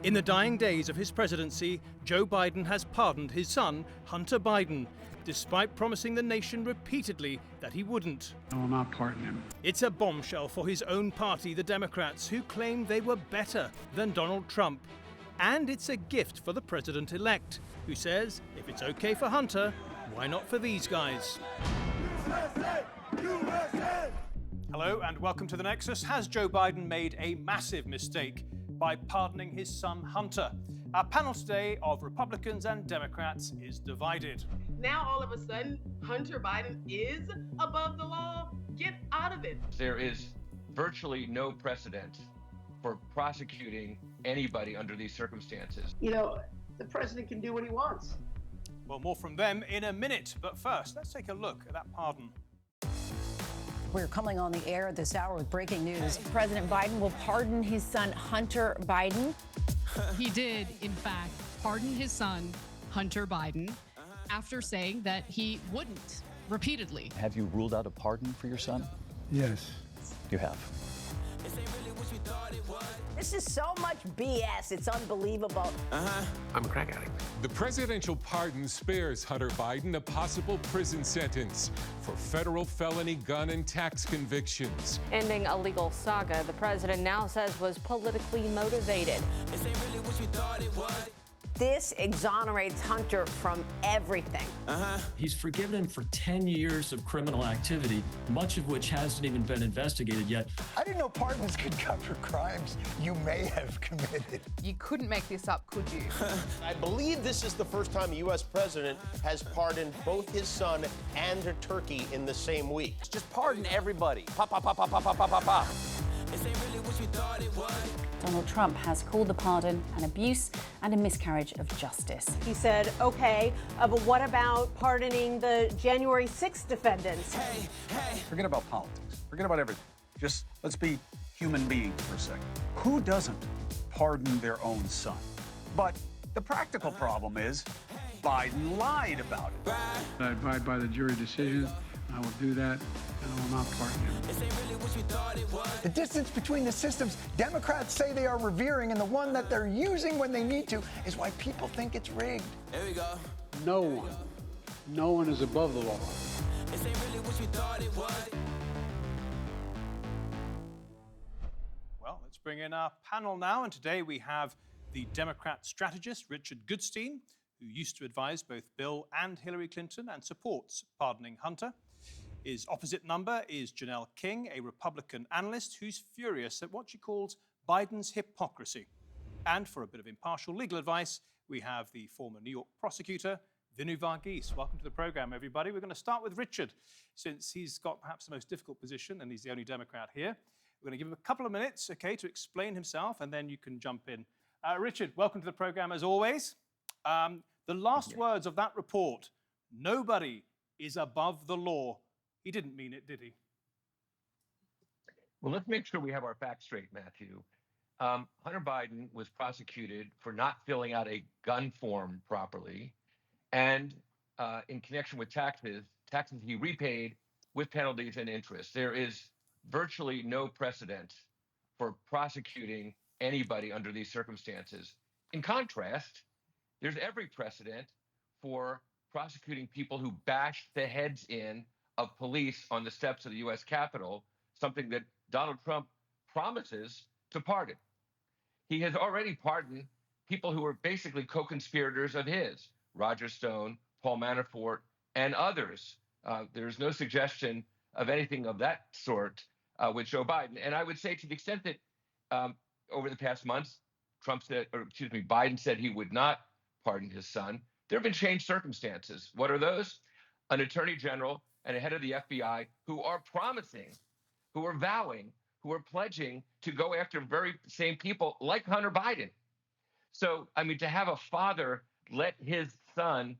In the dying days of his presidency, Joe Biden has pardoned his son, Hunter Biden, despite promising the nation repeatedly that he wouldn't. I will not pardon him. It's a bombshell for his own party, the Democrats, who claim they were better than Donald Trump. And it's a gift for the president-elect, who says if it's okay for Hunter, why not for these guys? USA! USA! Hello and welcome to the Nexus. Has Joe Biden made a massive mistake by pardoning his son Hunter? Our panel today of Republicans and Democrats is divided. Now all of a sudden, Hunter Biden is above the law? Get out of it. There is virtually no precedent for prosecuting anybody under these circumstances. You know, the president can do what he wants. Well, more from them in a minute. But first, let's take a look at that pardon. We're coming on the air this hour with breaking news. President Biden will pardon his son, Hunter Biden. He did, in fact, pardon his son, Hunter Biden, after saying that he wouldn't, repeatedly. Have you ruled out a pardon for your son? Yes. You have. This is so much BS. It's unbelievable. I'm a crack addict. The presidential pardon spares Hunter Biden a possible prison sentence for federal felony gun and tax convictions. Ending a legal saga the president now says was politically motivated. This exonerates Hunter from everything. He's forgiven him for 10 years of criminal activity, much of which hasn't even been investigated yet. I didn't know pardons could cover crimes you may have committed. You couldn't make this up, could you? I believe this is the first time a U.S. president has pardoned both his son and a turkey in the same week. Just pardon everybody. Pop, pop, pop, pop, pop, pop, pop, pop, pop. Donald Trump has called the pardon an abuse and a miscarriage of justice. He said, okay, but what about pardoning the January 6th defendants? Forget about politics. Forget about everything. Just let's be human beings for a second. Who doesn't pardon their own son? But the practical problem is Biden lied about it. I abide by the jury decision. I will do that, and I will not pardon him. The distance between the systems Democrats say they are revering and the one that they're using when they need to is why people think it's rigged. There we go. No one is above the law. Well, let's bring in our panel now. And today we have the Democrat strategist, Richard Goodstein, who used to advise both Bill and Hillary Clinton and supports pardoning Hunter. His opposite number is Janelle King, a Republican analyst who's furious at what she calls Biden's hypocrisy. And for a bit of impartial legal advice, we have the former New York prosecutor, Vinoo Varghese. Welcome to the program, everybody. We're going to start with Richard, since he's got perhaps the most difficult position and he's the only Democrat here. We're going to give him a couple of minutes, okay, to explain himself, and then you can jump in. Richard, welcome to the program as always. The last words of that report, nobody is above the law. He didn't mean it, did he? Well, let's make sure we have our facts straight, Matthew. Hunter Biden was prosecuted for not filling out a gun form properly, and in connection with taxes he repaid with penalties and interest. There is virtually no precedent for prosecuting anybody under these circumstances. In contrast, there's every precedent for prosecuting people who bashed the heads in of police on the steps of the U.S. Capitol, something that Donald Trump promises to pardon. He has already pardoned people who were basically co-conspirators of his, Roger Stone, Paul Manafort, and others. There's no suggestion of anything of that sort with Joe Biden. And I would say, to the extent that over the past months, Biden said he would not pardon his son, there have been changed circumstances. What are those? An attorney general and a head of the FBI who are promising, who are vowing, who are pledging to go after very same people like Hunter Biden. So, I mean, to have a father let his son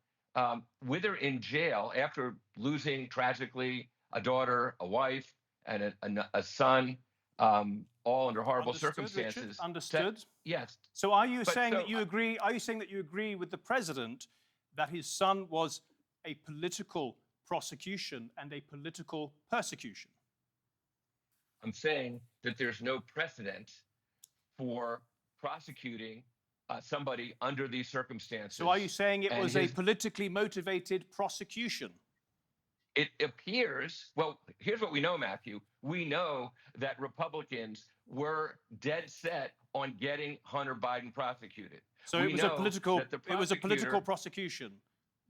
wither in jail after losing tragically a daughter, a wife, and a son, all under horrible circumstances. Richard, understood. Yes. So are you saying that you agree? Are you saying that you agree with the president that his son was a political prosecution and a political persecution? I'm saying that there's no precedent for prosecuting somebody under these circumstances. So are you saying it And was a politically motivated prosecution? It appears, well, here's what we know, Matthew. We know that Republicans were dead set on getting Hunter Biden prosecuted. So it was a political prosecution.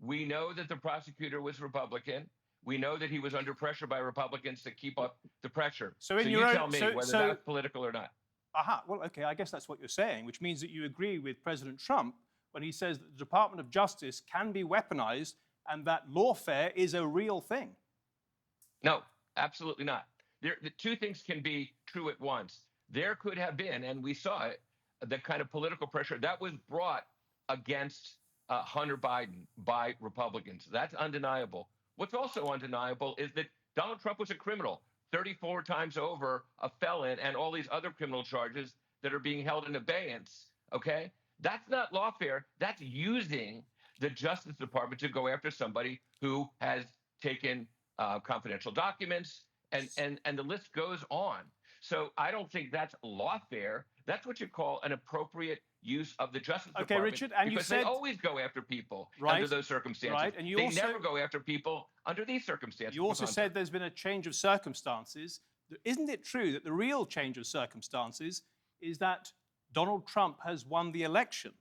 We know that the prosecutor was Republican. We know that he was under pressure by Republicans to keep up the pressure. So in you tell me whether that's political or not. Aha, well, okay, I guess that's what you're saying, which means that you agree with President Trump when he says that the Department of Justice can be weaponized and that lawfare is a real thing. No, absolutely not. The two things can be true at once. There could have been, and we saw it, the kind of political pressure that was brought against Hunter Biden by Republicans. That's undeniable. What's also undeniable is that Donald Trump was a criminal, 34 times over, a felon, and all these other criminal charges that are being held in abeyance, okay? That's not lawfare. That's using the Justice Department to go after somebody who has taken confidential documents, and the list goes on. So I don't think that's lawfare. That's what you call an appropriate use of the Justice Department. Okay, Richard, and you said they always go after people right, under those circumstances. Right, and you they also, never go after people under these circumstances. You also said there's been a change of circumstances. Isn't it true that the real change of circumstances is that Donald Trump has won the election?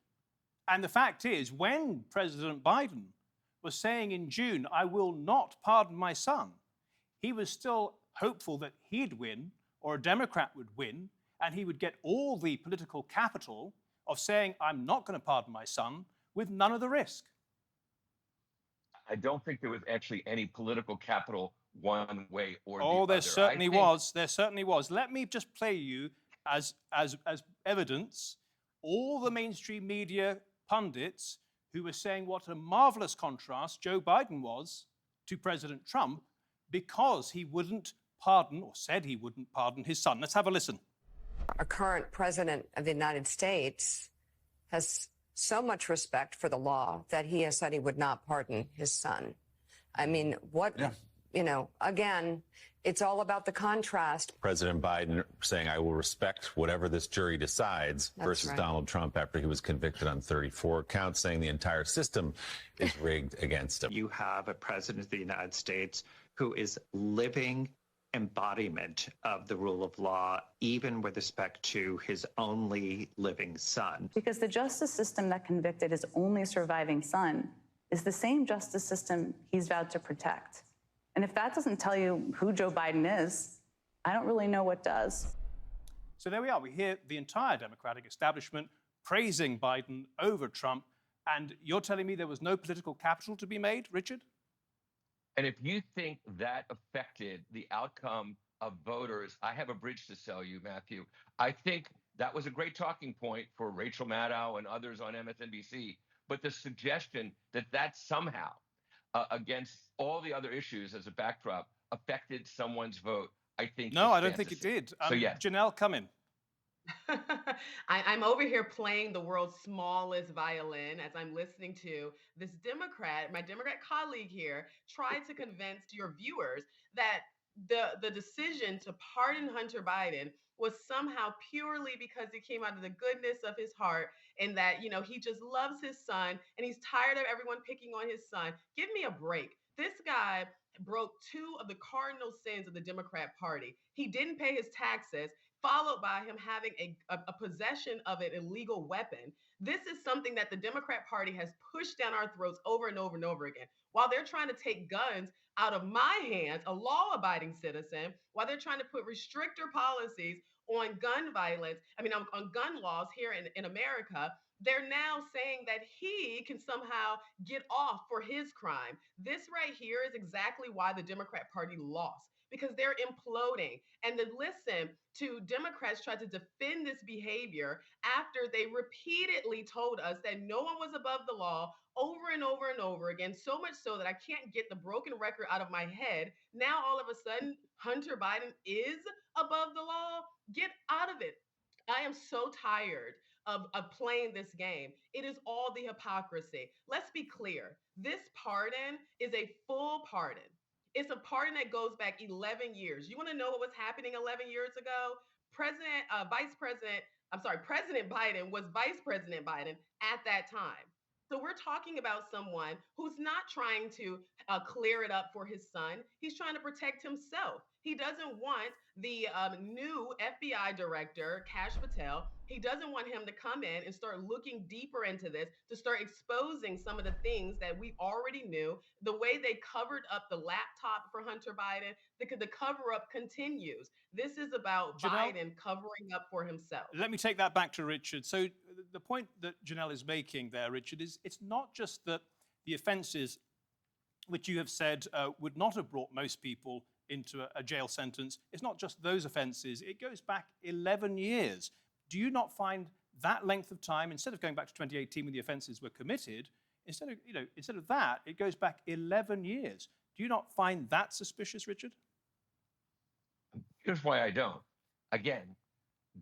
And the fact is, when President Biden was saying in June, I will not pardon my son, he was still hopeful that he'd win, or a Democrat would win, and he would get all the political capital of saying, I'm not going to pardon my son, with none of the risk. I don't think there was actually any political capital one way or the other. Oh, there certainly was. There certainly was. Let me just play you as evidence all the mainstream media pundits who were saying what a marvelous contrast Joe Biden was to President Trump because he wouldn't pardon, or said he wouldn't pardon, his son. Let's have a listen. Our current president of the United States has so much respect for the law that he has said he would not pardon his son. I mean, you know, again, it's all about the contrast. President Biden saying, I will respect whatever this jury decides, versus Donald Trump after he was convicted on 34 counts, saying the entire system is rigged against him. You have a president of the United States who is living embodiment of the rule of law, even with respect to his only living son. Because the justice system that convicted his only surviving son is the same justice system he's vowed to protect. And if that doesn't tell you who Joe Biden is, I don't really know what does. So there we are. We hear the entire Democratic establishment praising Biden over Trump. And you're telling me there was no political capital to be made, Richard? And if you think that affected the outcome of voters, I have a bridge to sell you, Matthew. I think that was a great talking point for Rachel Maddow and others on MSNBC. But the suggestion that that somehow, against all the other issues as a backdrop, affected someone's vote, I think. No, I don't think it did. So, yeah. Janelle, come in. I'm over here playing the world's smallest violin as I'm listening to this Democrat, my Democrat colleague here, try to convince your viewers that the decision to pardon Hunter Biden was somehow purely because it came out of the goodness of his heart and that, you know, he just loves his son and he's tired of everyone picking on his son. Give me a break. This guy broke two of the cardinal sins of the Democrat Party. He didn't pay his taxes, followed by him having a possession of an illegal weapon. This is something that the Democrat Party has pushed down our throats over and over and over again. While they're trying to take guns out of my hands, a law-abiding citizen, while they're trying to put restrictor policies on gun violence, on gun laws here in America, they're now saying that he can somehow get off for his crime. This right here is exactly why the Democrat Party lost, because they're imploding. And to listen to Democrats try to defend this behavior after they repeatedly told us that no one was above the law over and over and over again, so much so that I can't get the broken record out of my head. Now, all of a sudden, Hunter Biden is above the law. Get out of it. I am so tired of playing this game. It is all the hypocrisy. Let's be clear. This pardon is a full pardon. It's a pardon that goes back 11 years. You want to know what was happening 11 years ago? Vice President President Biden was Vice President Biden at that time. So we're talking about someone who's not trying to clear it up for his son. He's trying to protect himself. He doesn't want the new FBI director, Kash Patel, he doesn't want him to come in and start looking deeper into this, to start exposing some of the things that we already knew. The way they covered up the laptop for Hunter Biden, the cover up continues. This is about Janelle, Biden covering up for himself. Let me take that back to Richard. So the point that Janelle is making there, Richard, is it's not just that the offences which you have said would not have brought most people into a jail sentence, it's not just those offences, it goes back 11 years. Do you not find that length of time, instead of going back to 2018 when the offences were committed, instead of that, it goes back 11 years. Do you not find that suspicious, Richard? Here's why I don't. Again,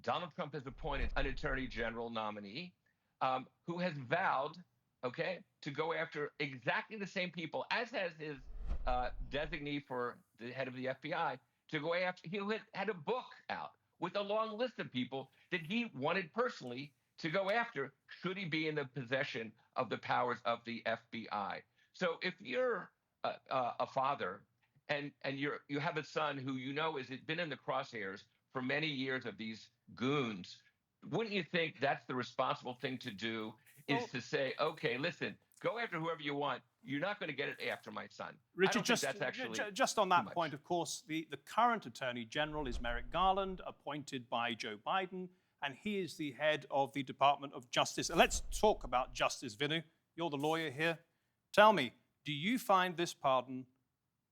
Donald Trump has appointed an attorney general nominee who has vowed, to go after exactly the same people, as has his designee for the head of the FBI, to go after. He had a book out with a long list of people that he wanted personally to go after, should he be in the possession of the powers of the FBI. So if you're a father and you have a son who has been in the crosshairs for many years of these goons, wouldn't you think that's the responsible thing to do, is to say, okay, listen, go after whoever you want. You're not going to get it after my son. Richard, just on that point, of course, the current Attorney General is Merrick Garland, appointed by Joe Biden, and he is the head of the Department of Justice. And let's talk about justice, Vinoo. You're the lawyer here. Tell me, do you find this pardon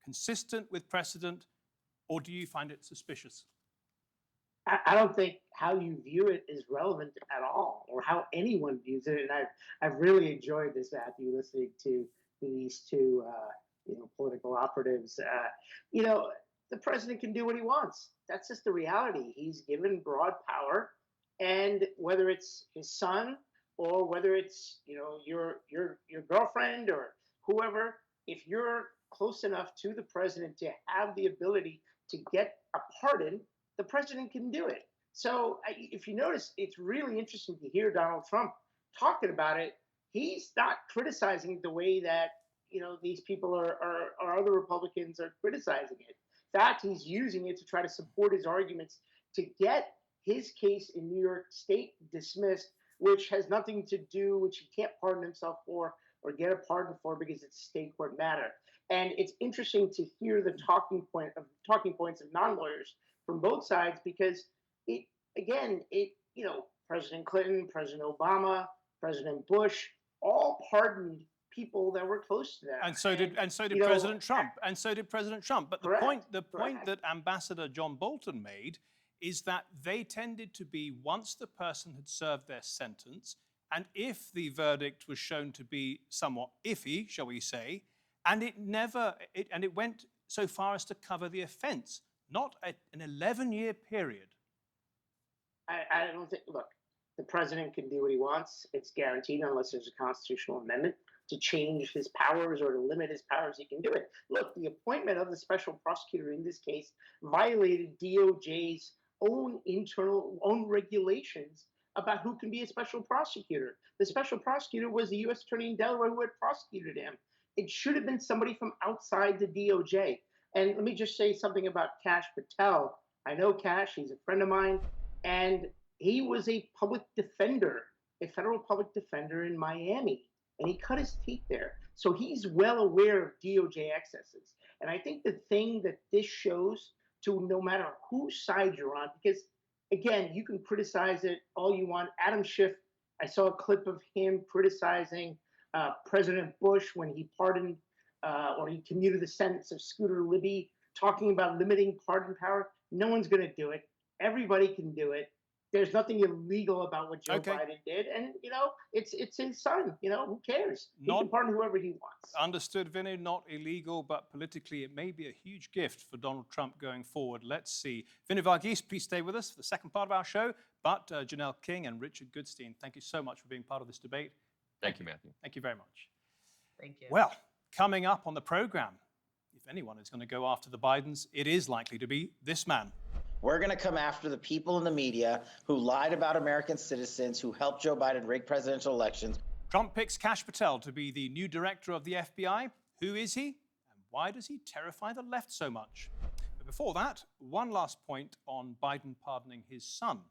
consistent with precedent, or do you find it suspicious? I don't think how you view it is relevant at all, or how anyone views it. And I've really enjoyed this, Matthew, listening to these two, political operatives. The president can do what he wants. That's just the reality. He's given broad power, and whether it's his son or whether it's your girlfriend or whoever, if you're close enough to the president to have the ability to get a pardon, the president can do it. So if you notice, it's really interesting to hear Donald Trump talking about it. He's not criticizing it the way that these people or other Republicans are criticizing it. In fact, he's using it to try to support his arguments to get his case in New York State dismissed, which has nothing to do, which he can't pardon himself for or get a pardon for because it's a state court matter. And it's interesting to hear the talking points of non-lawyers from both sides, because President Clinton, President Obama, President Bush all pardoned people that were close to them. And so did President Trump. And so did President Trump. But the point that Ambassador John Bolton made is that they tended to be, once the person had served their sentence, and if the verdict was shown to be somewhat iffy, shall we say, and it went so far as to cover the offense, not an 11-year period. I don't think, look, the president can do what he wants. It's guaranteed unless there's a constitutional amendment to change his powers or to limit his powers. He can do it. Look, the appointment of the special prosecutor in this case violated DOJ's own regulations about who can be a special prosecutor. The special prosecutor was the U.S. Attorney in Delaware who had prosecuted him. It should have been somebody from outside the DOJ. And let me just say something about Kash Patel. I know Kash, he's a friend of mine, and he was a public defender, a federal public defender in Miami, and he cut his teeth there. So he's well aware of DOJ excesses. And I think the thing that this shows, to no matter whose side you're on, because again, you can criticize it all you want. Adam Schiff, I saw a clip of him criticizing President Bush when he pardoned or he commuted the sentence of Scooter Libby, talking about limiting pardon power. No one's going to do it. Everybody can do it. There's nothing illegal about what Joe Biden did. And, it's his son. Who cares? He can pardon whoever he wants. Understood, Vinoo. Not illegal, but politically it may be a huge gift for Donald Trump going forward. Let's see. Vinoo Varghese, please stay with us for the second part of our show. But Janelle King and Richard Goodstein, thank you so much for being part of this debate. Thank you, Matthew. Thank you very much. Thank you. Well, coming up on the program, if anyone is going to go after the Bidens, it is likely to be this man. We're going to come after the people in the media who lied about American citizens, who helped Joe Biden rig presidential elections. Trump picks Kash Patel to be the new director of the FBI. Who is he? And why does he terrify the left so much? But before that, one last point on Biden pardoning his son.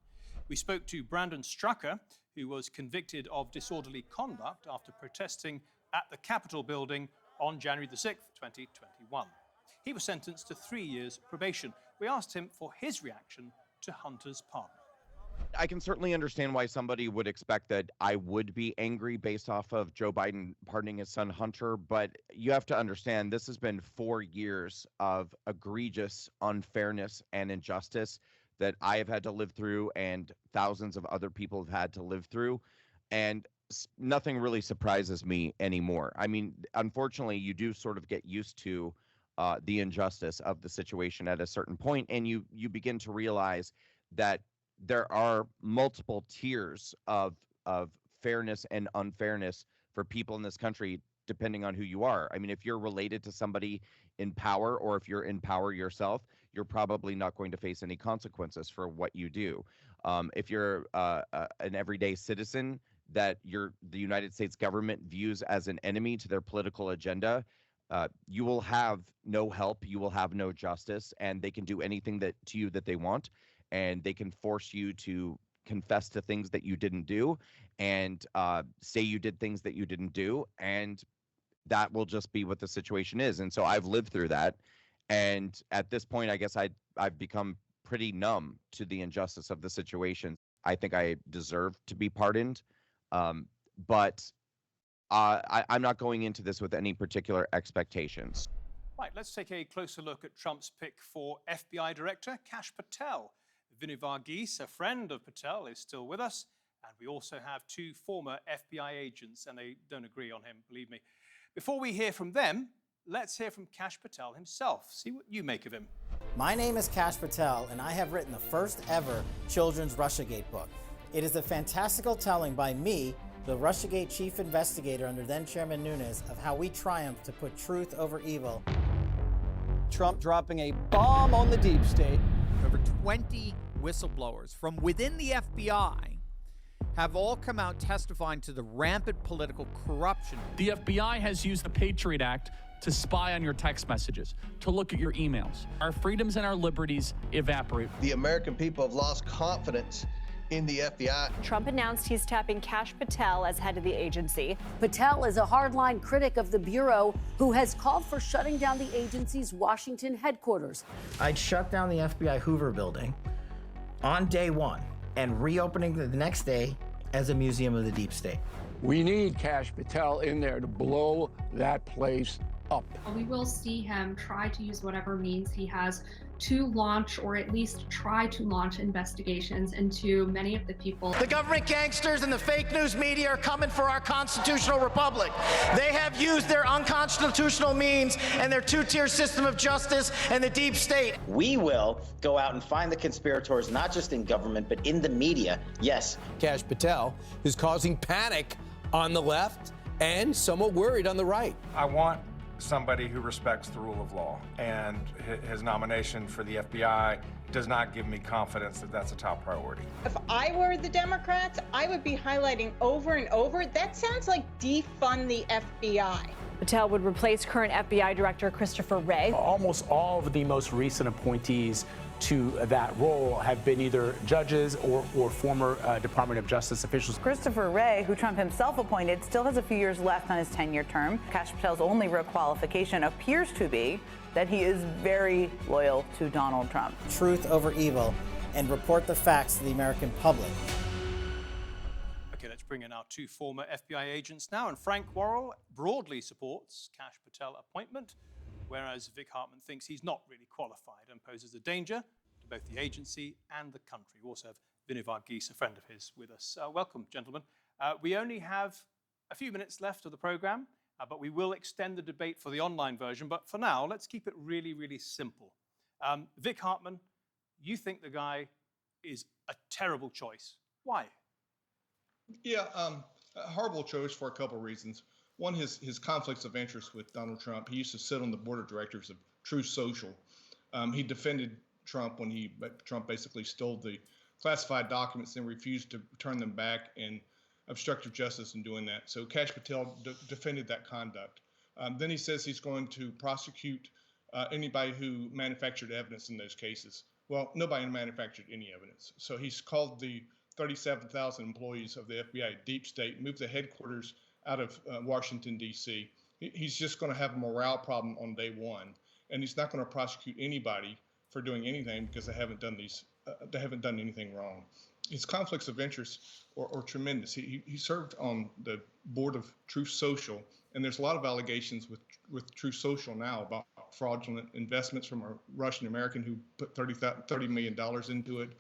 We spoke to Brandon Strucker, who was convicted of disorderly conduct after protesting at the Capitol building on January the 6th, 2021. He was sentenced to 3 years probation. We asked him for his reaction to Hunter's pardon. I can certainly understand why somebody would expect that I would be angry based off of Joe Biden pardoning his son Hunter, but you have to understand this has been 4 years of egregious unfairness and injustice that I have had to live through and thousands of other people have had to live through, and nothing really surprises me anymore. I mean, unfortunately, you do sort of get used to the injustice of the situation at a certain point, and you begin to realize that there are multiple tiers of fairness and unfairness for people in this country, depending on who you are. I mean, if you're related to somebody in power, or if you're in power yourself, you're probably not going to face any consequences for what you do. If you're an everyday citizen that the United States government views as an enemy to their political agenda, you will have no help, you will have no justice, and they can do anything to you that they want. And they can force you to confess to things that you didn't do and say you did things that you didn't do. And that will just be what the situation is. And so I've lived through that. And at this point, I guess I've become pretty numb to the injustice of the situation. I think I deserve to be pardoned. But I'm not going into this with any particular expectations. Right, let's take a closer look at Trump's pick for FBI Director Kash Patel. Vinoo Varghese, a friend of Patel, is still with us. And we also have 2 former FBI agents, and they don't agree on him, believe me. Before we hear from them, let's hear from Kash Patel himself. See what you make of him. My name is Kash Patel, and I have written the first ever children's Russiagate book. It is a fantastical telling by me, the Russiagate chief investigator under then Chairman Nunes, of how we triumphed to put truth over evil. Trump dropping a bomb on the deep state. Over 20 whistleblowers from within the FBI have all come out testifying to the rampant political corruption. The FBI has used the Patriot Act to spy on your text messages, to look at your emails. Our freedoms and our liberties evaporate. The American people have lost confidence in the FBI. Trump announced he's tapping Kash Patel as head of the agency. Patel is a hardline critic of the Bureau who has called for shutting down the agency's Washington headquarters. I'd shut down the FBI Hoover building on day one and reopening the next day as a museum of the deep state. We need Kash Patel in there to blow that place up. We will see him try to use whatever means he has to launch, or at least try to launch, investigations into many of the people. The government gangsters and the fake news media are coming for our constitutional republic. They have used their unconstitutional means and their 2-tier system of justice and the deep state. We will go out and find the conspirators, not just in government, but in the media. Yes. Kash Patel is causing panic on the left and somewhat worried on the right. I want somebody who respects the rule of law, and his nomination for the FBI does not give me confidence that that's a top priority. If I were the Democrats, I would be highlighting over and over, that sounds like defund the FBI. Patel would replace current FBI Director Christopher Wray. Almost all of the most recent appointees to that role have been either judges or former Department of Justice officials. Christopher Wray, who Trump himself appointed, still has a few years left on his 10-year term. Kash Patel's only real qualification appears to be that he is very loyal to Donald Trump. Truth over evil, and report the facts to the American public. Okay, let's bring in our 2 former FBI agents now. And Frank Worrell broadly supports Kash Patel appointment, whereas Vic Hartman thinks he's not really qualified and poses a danger to both the agency and the country. We also have Vinoo Varghese, a friend of his, with us. Welcome, gentlemen. We only have a few minutes left of the program, but we will extend the debate for the online version. But for now, let's keep it really, really simple. Vic Hartman, you think the guy is a terrible choice. Why? Yeah, a horrible choice for a couple of reasons. One, his conflicts of interest with Donald Trump. He used to sit on the board of directors of Truth Social. He defended Trump when Trump basically stole the classified documents and refused to turn them back, and obstructive justice in doing that. So Kash Patel defended that conduct. Then he says he's going to prosecute anybody who manufactured evidence in those cases. Well, nobody manufactured any evidence. So he's called the 37,000 employees of the FBI deep state, moved the headquarters out of Washington, D.C. He's just going to have a morale problem on day one, and he's not going to prosecute anybody for doing anything because they haven't done anything wrong. His conflicts of interest are tremendous. He served on the board of Truth Social, and there's a lot of allegations with Truth Social now about fraudulent investments from a Russian American who put $30 million into it,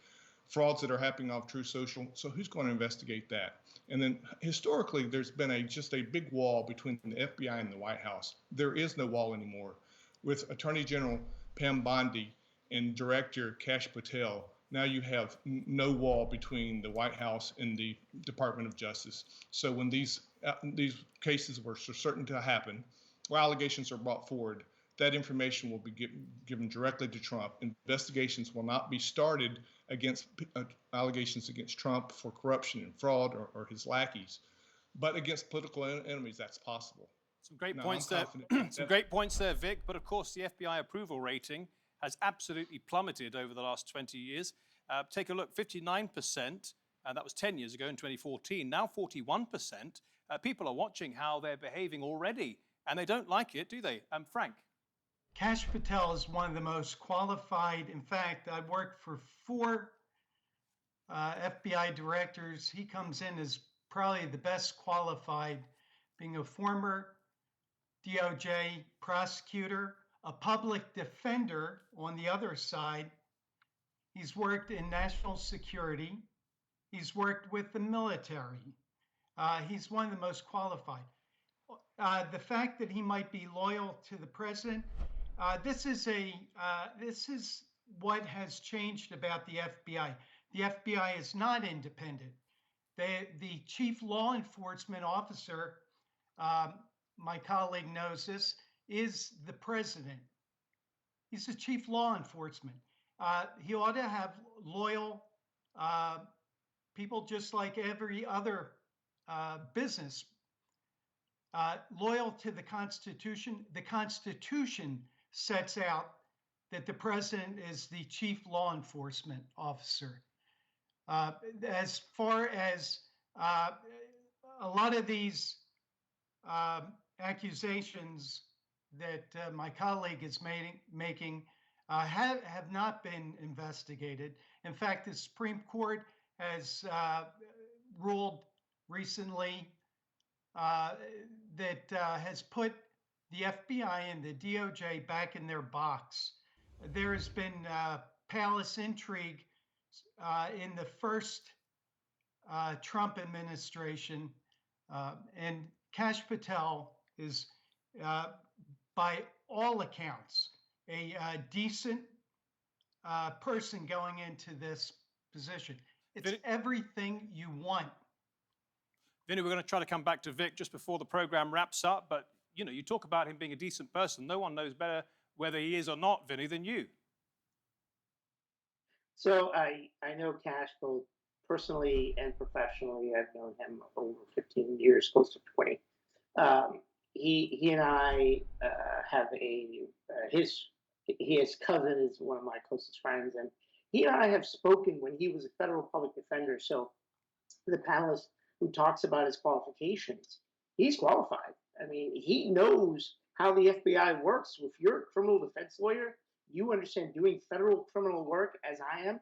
frauds that are happening off Truth Social. So who's going to investigate that? And then historically, there's been just a big wall between the FBI and the White House. There is no wall anymore. With Attorney General Pam Bondi and Director Kash Patel, now you have no wall between the White House and the Department of Justice. So when these cases were certain to happen, or allegations are brought forward, that information will be given directly to Trump. Investigations will not be started against allegations against Trump for corruption and fraud or his lackeys, but against political enemies, that's possible. Some great points there. Some great points there, Vic. But of course, the FBI approval rating has absolutely plummeted over the last 20 years. Take a look, 59%, and that was 10 years ago in 2014. Now 41%. People are watching how they're behaving already, and they don't like it, do they? Frank. Kash Patel is one of the most qualified. In fact, I worked for 4 FBI directors. He comes in as probably the best qualified, being a former DOJ prosecutor, a public defender on the other side. He's worked in national security. He's worked with the military. He's one of the most qualified. The fact that he might be loyal to the president, this is what has changed about the FBI. The FBI is not independent. The chief law enforcement officer, my colleague knows this, is the president. He's the chief law enforcement. He ought to have loyal people just like every other business, loyal to the Constitution. The Constitution sets out that the president is the chief law enforcement officer. As far as a lot of these accusations that my colleague is making have not been investigated. In fact, the Supreme Court has ruled recently that has put the FBI and the DOJ back in their box. There has been palace intrigue in the first Trump administration, and Kash Patel is, by all accounts, a decent person going into this position. It's everything you want. Vinoo, we're going to try to come back to Vic just before the program wraps up, but you talk about him being a decent person. No one knows better whether he is or not, Vinoo, than you. So I know Kash both personally and professionally. I've known him over 15 years, close to 20. He and I have his cousin is one of my closest friends, and he and I have spoken when he was a federal public defender. So the panelist who talks about his qualifications, he's qualified. I mean, he knows how the FBI works. If you're a criminal defense lawyer, you understand doing federal criminal work as I am.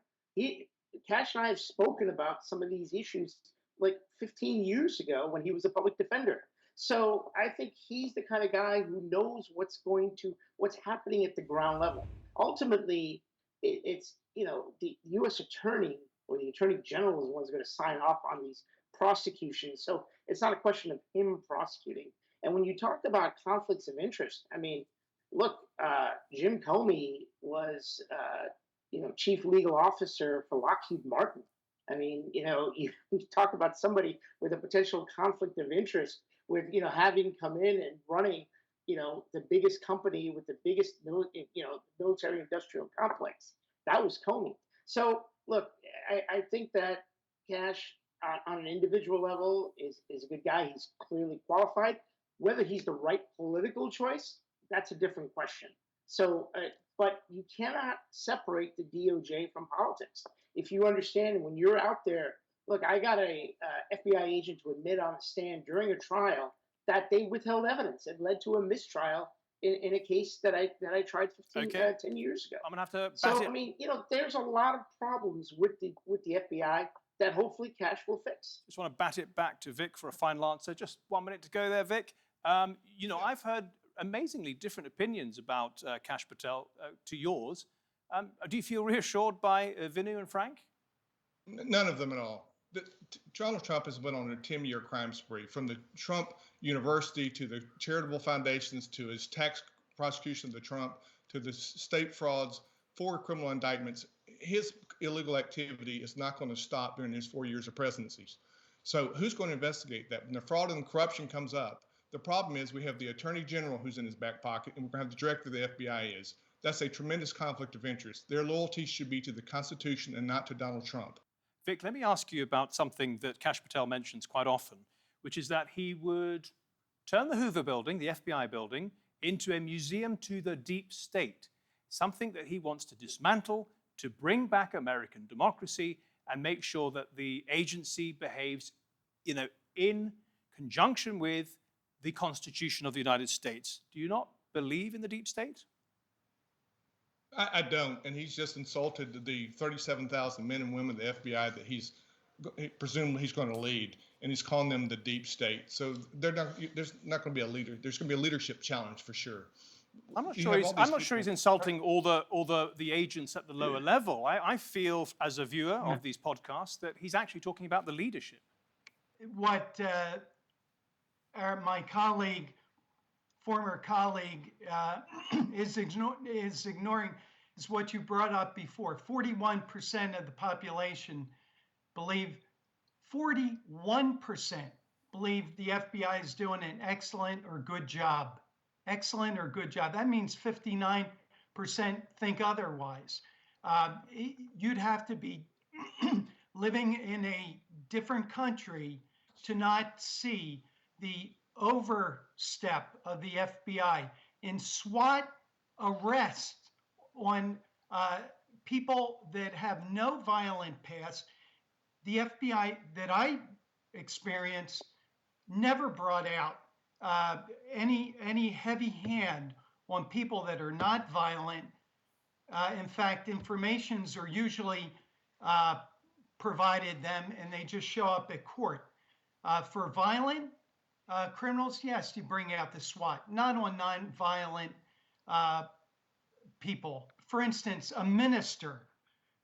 Kash and I have spoken about some of these issues like 15 years ago when he was a public defender. So I think he's the kind of guy who knows what's happening at the ground level. Ultimately, it's the U.S. attorney or the attorney general is the one's going to sign off on these prosecutions. So it's not a question of him prosecuting. And when you talked about conflicts of interest, I mean, look, Jim Comey was, chief legal officer for Lockheed Martin. I mean, you talk about somebody with a potential conflict of interest with, having come in and running, the biggest company with the biggest, military industrial complex. That was Comey. So look, I think that Kash on an individual level is a good guy. He's clearly qualified. Whether he's the right political choice, that's a different question. So, but you cannot separate the DOJ from politics. If you understand when you're out there, look, I got a FBI agent to admit on a stand during a trial that they withheld evidence. It led to a mistrial in a case that I tried 10 years ago. I'm gonna have to. So I mean, there's a lot of problems with the FBI that hopefully Kash will fix. Just want to bat it back to Vic for a final answer. Just 1 minute to go there, Vic. I've heard amazingly different opinions about Kash Patel to yours. Do you feel reassured by Vinoo and Frank? None of them at all. Donald Trump has been on a 10-year crime spree, from the Trump University to the charitable foundations to his tax prosecution of the Trump to the state frauds, 4 criminal indictments. His illegal activity is not going to stop during his 4 years of presidencies. So who's going to investigate that? When the fraud and corruption comes up, the problem is we have the Attorney General who's in his back pocket, and we're going to have the director of the FBI is. That's a tremendous conflict of interest. Their loyalty should be to the Constitution and not to Donald Trump. Vic, let me ask you about something that Kash Patel mentions quite often, which is that he would turn the Hoover building, the FBI building, into a museum to the deep state, something that he wants to dismantle, to bring back American democracy and make sure that the agency behaves, in conjunction with the Constitution of the United States. Do you not believe in the deep state? I don't, and he's just insulted the 37,000 men and women of the FBI that he's presumably he's going to lead, and he's calling them the deep state. So there's not going to be a leader. There's going to be a leadership challenge for sure. I'm not sure he's insulting all the agents at the lower level. I feel, as a viewer of these podcasts, that he's actually talking about the leadership. What my colleague, former colleague, is ignoring is what you brought up before. 41% of the population believe, 41% believe the FBI is doing an excellent or good job. Excellent or good job. That means 59% think otherwise. You'd have to be living in a different country to not see the overstep of the FBI in SWAT arrests on people that have no violent past. The FBI that I experienced never brought out any heavy hand on people that are not violent. In fact, informations are usually provided them and they just show up at court. For violent criminals, yes, you bring out the SWAT, not on non-violent people. For instance, a minister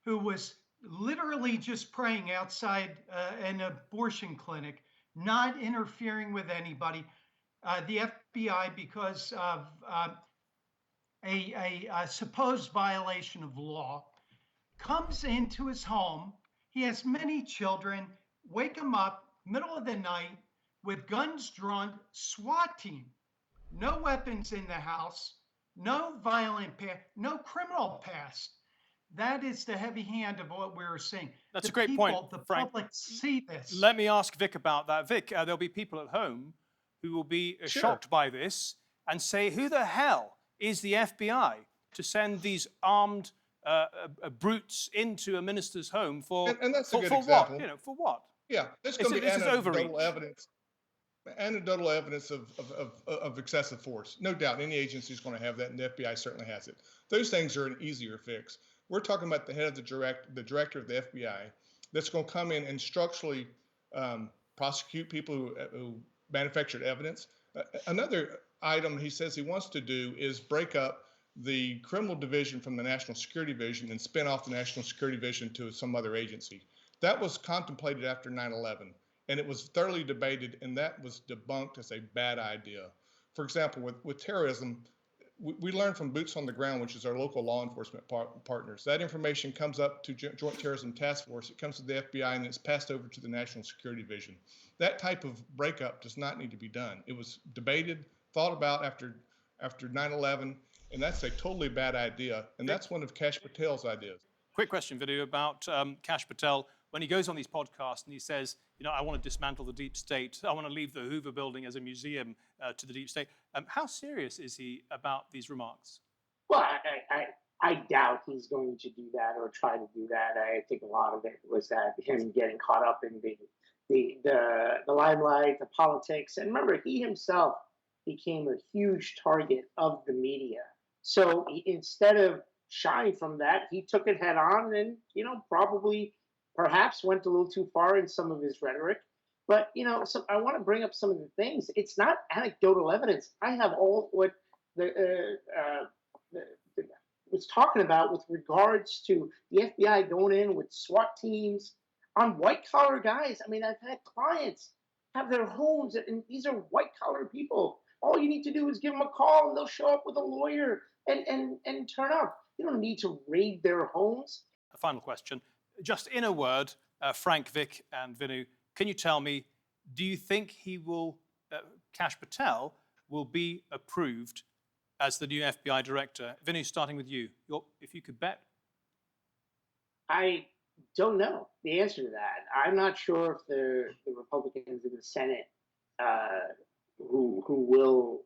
who was literally just praying outside an abortion clinic, not interfering with anybody. The FBI, because of a supposed violation of law, comes into his home. He has many children, wake him up, middle of the night, with guns drawn, SWAT team, no weapons in the house, no violent past, no criminal past. That is the heavy hand of what we were seeing. That's a great point, the Frank. public see this. Let me ask Vic about that. Vic, there'll be people at home who will be shocked by this and say, who the hell is the FBI to send these armed brutes into a minister's home for, and that's a good for example. what? For what? Yeah, there's going to be anecdotal evidence of excessive force. No doubt, any agency is going to have that, and the FBI certainly has it. Those things are an easier fix. We're talking about the head of the director of the FBI that's going to come in and structurally prosecute people who manufactured evidence. Another item he says he wants to do is break up the criminal division from the National Security Division and spin off the National Security Division to some other agency. That was contemplated after 9/11, and it was thoroughly debated, and that was debunked as a bad idea. For example, with terrorism, we learn from Boots on the Ground, which is our local law enforcement partners. That information comes up to Joint Terrorism Task Force. It comes to the FBI, and it's passed over to the National Security Division. That type of breakup does not need to be done. It was debated, thought about after 9/11, and that's a totally bad idea. And that's one of Kash Patel's ideas. Quick question, Vinoo, about Kash Patel. When he goes on these podcasts and he says, I want to dismantle the deep state, I want to leave the Hoover building as a museum to the deep state. How serious is he about these remarks? Well, I doubt he's going to do that or try to do that. I think a lot of it was that him getting caught up in the limelight, the politics. And remember, he himself became a huge target of the media. So instead of shying from that, he took it head on and, perhaps went a little too far in some of his rhetoric. But, so I want to bring up some of the things. It's not anecdotal evidence. I have all what was talking about with regards to the FBI going in with SWAT teams on white-collar guys. I mean, I've had clients have their homes, and these are white-collar people. All you need to do is give them a call, and they'll show up with a lawyer and turn up. You don't need to raid their homes. A final question. Just in a word, Frank, Vic, and Vinoo, can you tell me, do you think Kash Patel will be approved as the new FBI director? Vinoo, starting with you. If you could bet. I don't know the answer to that. I'm not sure if the Republicans in the Senate who will,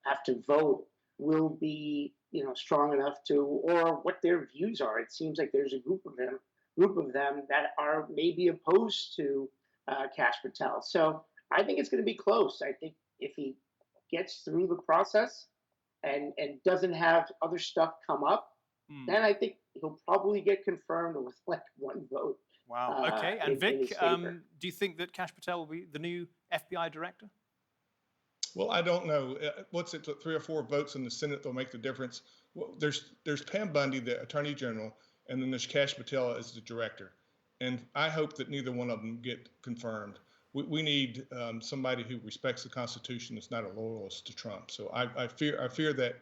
have to vote will be, strong enough to, or what their views are. It seems like there's a group of them that are maybe opposed to Kash Patel. So I think it's going to be close. I think if he gets through the process and doesn't have other stuff come up, then I think he'll probably get confirmed with like one vote. Wow. Okay. And Vic, do you think that Kash Patel will be the new FBI director? Well, I don't know. What's it? 3 or 4 votes in the Senate that'll make the difference. Well, there's Pam Bundy, the Attorney General, and then there's Kash Patel as the director. And I hope that neither one of them get confirmed. We need somebody who respects the Constitution, that's not a loyalist to Trump. So I fear that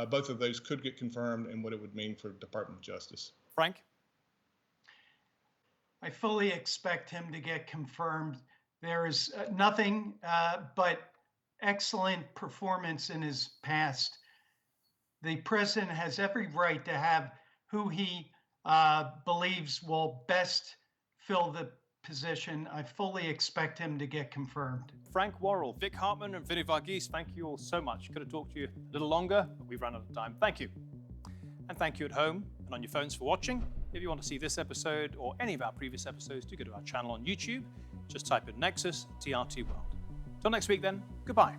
both of those could get confirmed and what it would mean for the Department of Justice. Frank? I fully expect him to get confirmed. There is nothing but excellent performance in his past. The president has every right to have who he believes will best fill the position. I fully expect him to get confirmed. Frank Worrell, Vic Hartman, and Vinoo Varghese, thank you all so much. Could have talked to you a little longer, but we've run out of time. Thank you. And thank you at home and on your phones for watching. If you want to see this episode or any of our previous episodes, do go to our channel on YouTube. Just type in Nexus TRT World. Till next week then, goodbye.